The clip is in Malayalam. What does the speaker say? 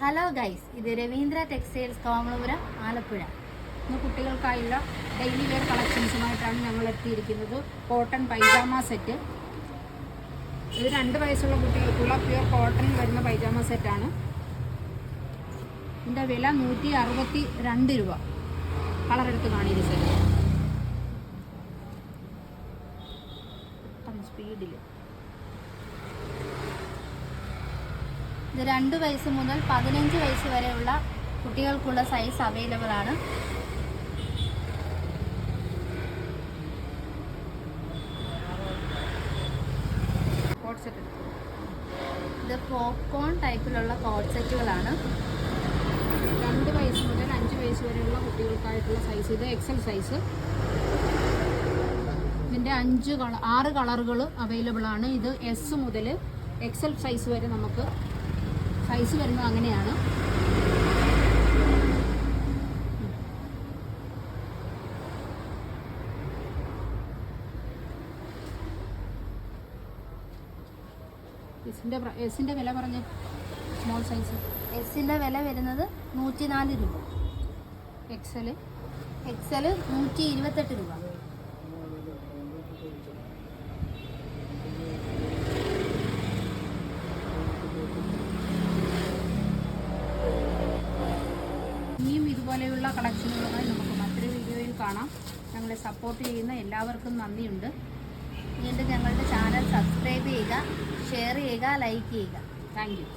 ഹലോ ഗൈസ്, ഇത് രവീന്ദ്ര ടെക്സ്റ്റൈൽസ് കോമളപുരം, ആലപ്പുഴ. ഇന്ന് കുട്ടികൾക്കായുള്ള ഡെയിലി വെയർ കളക്ഷൻസുമായിട്ടാണ് ഞങ്ങൾ എത്തിയിരിക്കുന്നത്. Cotton pyjama set. ഇത് 2 വയസ്സുള്ള കുട്ടികൾക്കുള്ള പ്യുവർ കോട്ടണിൽ വരുന്ന പൈജാമ സെറ്റാണ്. ഇതിൻ്റെ വില 162 രൂപ. കളർ എടുത്ത് കാണിക്കുന്ന സെറ്റ് സ്പീഡിൽ. ഇത് 2 വയസ്സ് മുതൽ 15 വയസ്സ് വരെയുള്ള കുട്ടികൾക്കുള്ള സൈസ് അവൈലബിൾ ആണ്. ഇത് പോപ്കോൺ ടൈപ്പിലുള്ള കോട്ട് സെറ്റുകളാണ്. 2 വയസ്സ് മുതൽ 5 വയസ്സ് വരെയുള്ള കുട്ടികൾക്കായിട്ടുള്ള സൈസ്. ഇത് എക്സൽ സൈസ്. ഇതിൻ്റെ 6 കളറുകൾ അവൈലബിൾ ആണ്. ഇത് എസ് മുതൽ എക്സൽ സൈസ് വരെ നമുക്ക് സൈസ് വരുന്നത് അങ്ങനെയാണ്. എസിൻ്റെ വില പറഞ്ഞ് സ്മോൾ സൈസ്. എസിൻ്റെ വില വരുന്നത് 104 രൂപ. എക്സൽ 128 രൂപ. ഇനിയും ഇതുപോലെയുള്ള കളക്ഷനുകളുമായി നമുക്ക് മറ്റൊരു വീഡിയോയിൽ കാണാം. ഞങ്ങളെ സപ്പോർട്ട് ചെയ്യുന്ന എല്ലാവർക്കും നന്ദിയുണ്ട്. വീണ്ടും ഞങ്ങളുടെ ചാനൽ സബ്സ്ക്രൈബ് ചെയ്യുക, ഷെയർ ചെയ്യുക, ലൈക്ക് ചെയ്യുക. Thank you.